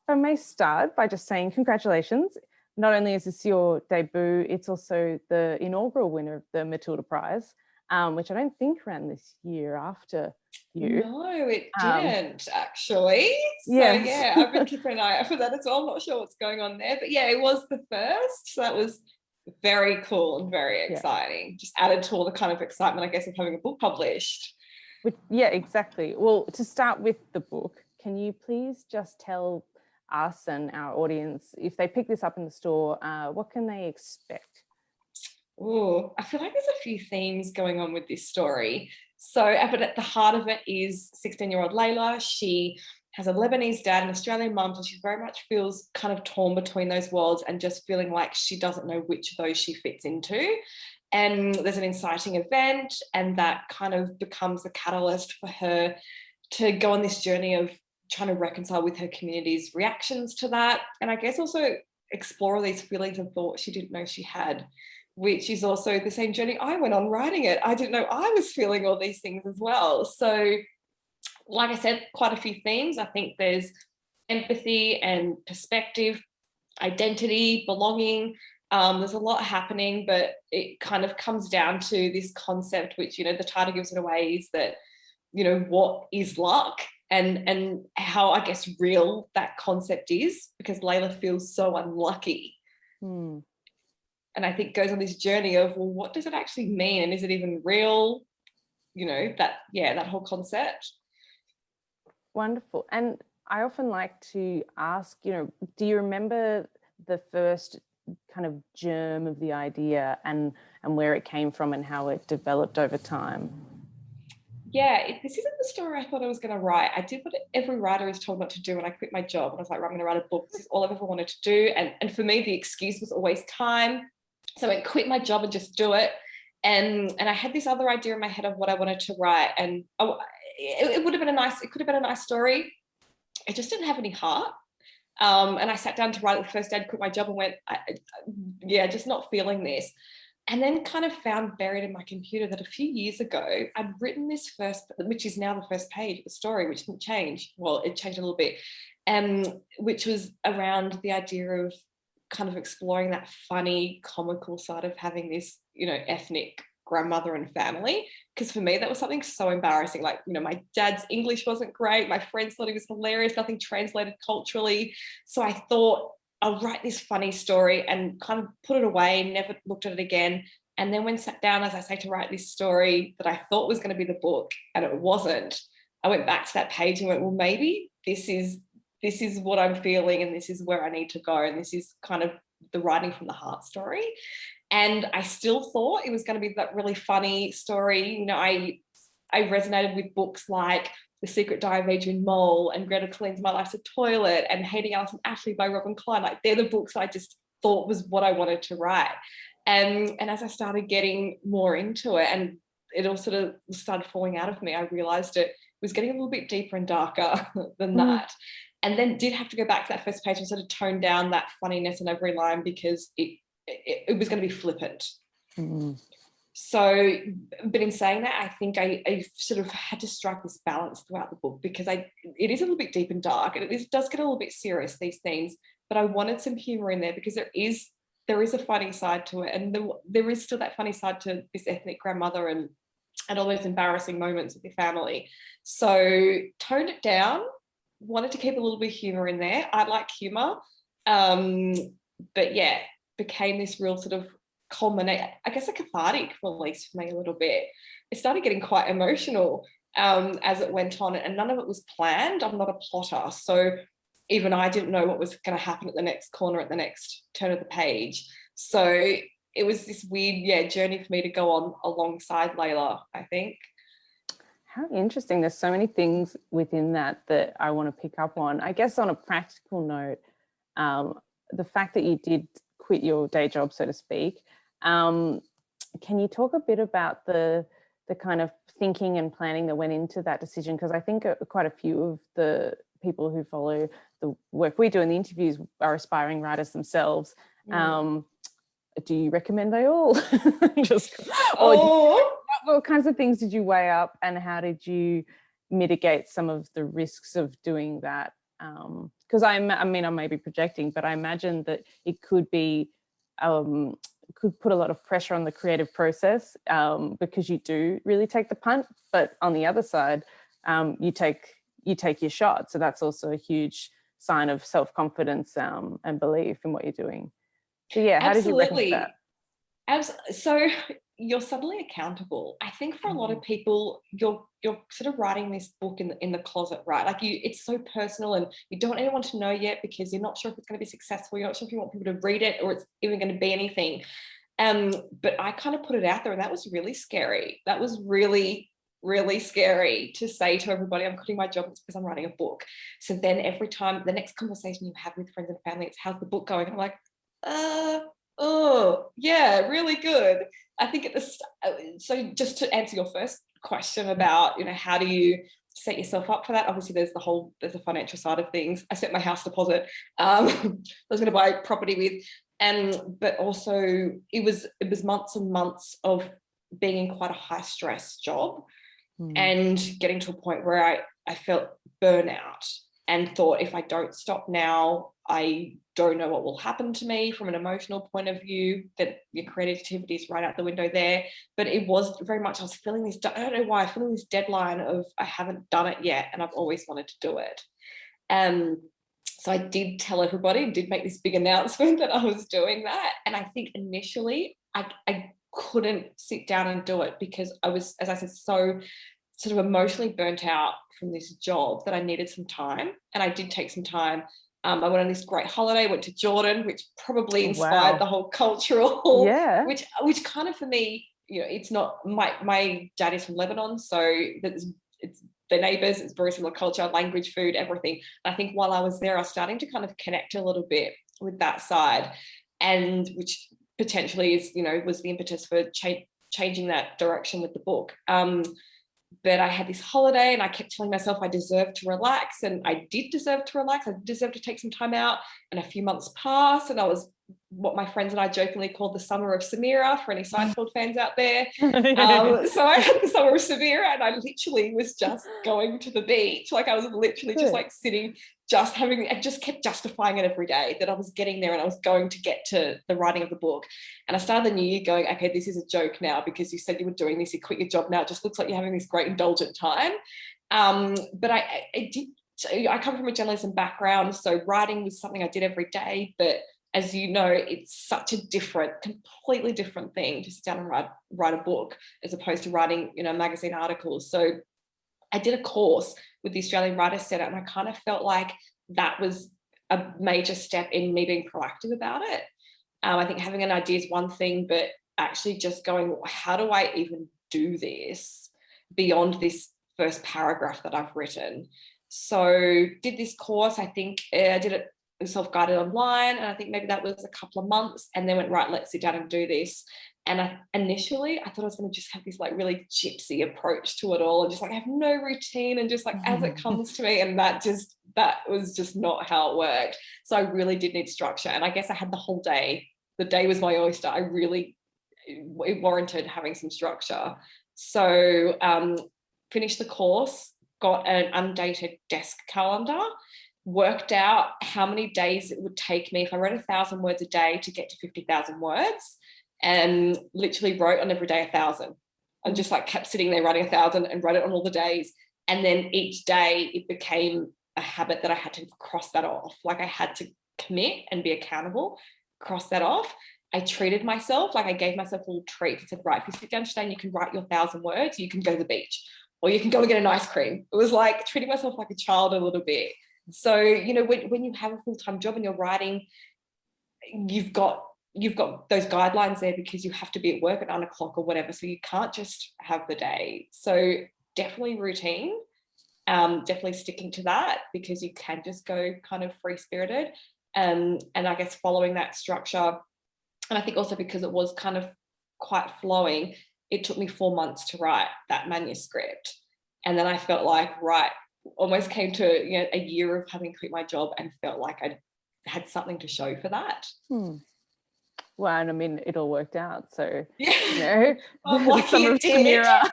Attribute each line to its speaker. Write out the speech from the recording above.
Speaker 1: I may start by just saying congratulations. Not only is this your debut, it's also the inaugural winner of the Matilda Prize, which I don't think ran this year after you.
Speaker 2: No, it
Speaker 1: Um,
Speaker 2: didn't actually. So
Speaker 1: yes.
Speaker 2: yeah, I've been keeping an eye out for that as well. I'm not sure what's going on there, but yeah, it was the first. So that was very cool and very
Speaker 1: Yeah.
Speaker 2: exciting. Just added to all the kind of excitement, I guess, of having a book published.
Speaker 1: Yeah, exactly. Well, to start with the book, can you please just tell us and our audience, if they pick this up in the store, what can they expect?
Speaker 2: Oh, I feel like there's a few themes going on with this story. So, but at the heart of it is 16-year-old Layla. She has a Lebanese dad and Australian mum, so she very much feels kind of torn between those worlds and just feeling like she doesn't know which of those she fits into. And there's an inciting event, and that kind of becomes the catalyst for her to go on this journey of trying to reconcile with her community's reactions to that. And I guess also explore these feelings and thoughts she didn't know she had, which is also the same journey I went on writing it. I didn't know I was feeling all these things as well. So, like I said, quite a few themes. I think there's empathy and perspective, identity, belonging. There's a lot happening, but it kind of comes down to this concept, which, the title gives it away, is that, what is luck, and how, I guess, real that concept is, because Layla feels so unlucky.
Speaker 1: Hmm.
Speaker 2: And I think goes on this journey of, well, what does it actually mean? And is it even real? That whole concept.
Speaker 1: Wonderful. And I often like to ask, do you remember the first kind of germ of the idea and where it came from and how it developed over time?
Speaker 2: Yeah, this isn't the story I thought I was going to write. I did what every writer is told not to do when I quit my job. And I was like, right, I'm going to write a book. This is all I've ever wanted to do. And for me, the excuse was always time. So I quit my job and just do it. And I had this other idea in my head of what I wanted to write. And it would have been it could have been a nice story. It just didn't have any heart. And I sat down to write it the first day, I quit my job and went, just not feeling this. And then kind of found buried in my computer that a few years ago, I'd written this first, which is now the first page of the story, which didn't change. Well, it changed a little bit, which was around the idea of kind of exploring that funny, comical side of having this, ethnic grandmother and family. Because for me, that was something so embarrassing. Like, my dad's English wasn't great. My friends thought he was hilarious. Nothing translated culturally. So I thought, I'll write this funny story and kind of put it away, never looked at it again. And then when sat down, as I say, to write this story that I thought was going to be the book, and it wasn't, I went back to that page and went, well, maybe this is what I'm feeling, and this is where I need to go. And this is kind of the writing from the heart story. And I still thought it was going to be that really funny story. I resonated with books like The Secret Diary of Adrian Mole and Greta Cleans My Life's a Toilet and Hating Alice and Ashley by Robin Klein. Like, they're the books I just thought was what I wanted to write. And as I started getting more into it, and it all sort of started falling out of me, I realized it was getting a little bit deeper and darker than that. And then did have to go back to that first page and sort of tone down that funniness in every line, because it was going to be flippant. So, but in saying that, I think I sort of had to strike this balance throughout the book, because it is a little bit deep and dark, and it does get a little bit serious, these themes, but I wanted some humor in there, because there is a funny side to it, and there is still that funny side to this ethnic grandmother and all those embarrassing moments with your family. So toned it down, wanted to keep a little bit of humor in there. I like humor, but yeah, became this real sort of culminate, I guess, a cathartic release for me a little bit. It started getting quite emotional as it went on, and none of it was planned. I'm not a plotter, so even I didn't know what was going to happen at the next corner, at the next turn of the page. So it was this weird, journey for me to go on alongside Layla, I think.
Speaker 1: How interesting. There's so many things within that I want to pick up on. I guess on a practical note, the fact that you did quit your day job, so to speak, can you talk a bit about the kind of thinking and planning that went into that decision? Because I think quite a few of the people who follow the work we do in the interviews are aspiring writers themselves. Do you recommend they all? What kinds of things did you weigh up, and how did you mitigate some of the risks of doing that? Because because I mean, I may be projecting, but I imagine that it could be, could put a lot of pressure on the creative process, because you do really take the punt, but on the other side, you take your shot. So that's also a huge sign of self-confidence, and belief in what you're doing. So yeah, how did you reckon with that?
Speaker 2: So you're suddenly accountable. I think for a lot of people, you're sort of writing this book in the closet, right? Like it's so personal, and you don't want anyone to know yet because you're not sure if it's going to be successful. You're not sure if you want people to read it or it's even going to be anything. But I kind of put it out there, and that was really scary. That was really, really scary to say to everybody, I'm quitting my job because I'm writing a book. So then every time, the next conversation you have with friends and family, it's how's the book going? I'm like, oh yeah, really good. I think so just to answer your first question about, how do you set yourself up for that? Obviously there's a financial side of things. I set my house deposit, I was going to buy property with, but also it was months and months of being in quite a high stress job, and getting to a point where I felt burnout and thought, if I don't stop now, I don't know what will happen to me from an emotional point of view, that your creativity is right out the window there. But it was very much, I was feeling this, I don't know why, feeling this deadline of I haven't done it yet and I've always wanted to do it. So I did tell everybody, did make this big announcement that I was doing that. And I think initially I couldn't sit down and do it because I was, as I said, so sort of emotionally burnt out from this job that I needed some time. And I did take some time. I went on this great holiday, went to Jordan, which probably inspired the whole cultural, which kind of for me, it's not, my dad is from Lebanon, so it's the neighbours, it's very similar culture, language, food, everything. And I think while I was there, I was starting to kind of connect a little bit with that side, and which potentially is, was the impetus for changing that direction with the book. But I had this holiday and I kept telling myself I deserved to relax, and I did deserve to relax. I deserved to take some time out, and a few months passed, and I was what my friends and I jokingly called the summer of Samera, for any Seinfeld fans out there. So I had the summer of Samera, and I literally was just going to the beach. Like I was literally just like sitting, I just kept justifying it every day that I was getting there and I was going to get to the writing of the book. And I started the new year going, okay, this is a joke now because you said you were doing this, you quit your job now, it just looks like you're having this great indulgent time. But I come from a journalism background, so writing was something I did every day, but as you know, it's such a completely different thing to sit down and write a book as opposed to writing, magazine articles. So I did a course with the Australian Writers Centre, and I kind of felt like that was a major step in me being proactive about it. I think having an idea is one thing, but actually just going, how do I even do this beyond this first paragraph that I've written? So did this course, I think I did it self-guided online, and I think maybe that was a couple of months, and then went, right, let's sit down and do this. And initially I thought I was going to just have this like really gypsy approach to it all, and just like have no routine and just like as it comes to me, and that was just not how it worked. So I really did need structure, and I guess I had the whole day. The day was my oyster. It warranted having some structure. So finished the course, got an undated desk calendar, worked out how many days it would take me if I wrote 1,000 words a day to get to 50,000 words, and literally wrote on every day 1,000. I just like kept sitting there writing 1,000 and wrote it on all the days. And then each day it became a habit that I had to cross that off. Like I had to commit and be accountable, cross that off. I treated myself, like I gave myself a little treat. I said, right, if you sit down today and you can write your 1,000 words, you can go to the beach, or you can go and get an ice cream. It was like treating myself like a child a little bit. So, when you have a full-time job and you're writing, you've got those guidelines there because you have to be at work at 9 o'clock or whatever. So you can't just have the day. So definitely routine, definitely sticking to that, because you can just go kind of free-spirited. And I guess following that structure. And I think also because it was kind of quite flowing, it took me 4 months to write that manuscript. And then I felt like, right, almost came to a year of having quit my job and felt like I had something to show for that.
Speaker 1: Well, and I mean, it all worked out. So,
Speaker 2: the
Speaker 1: summer of Samera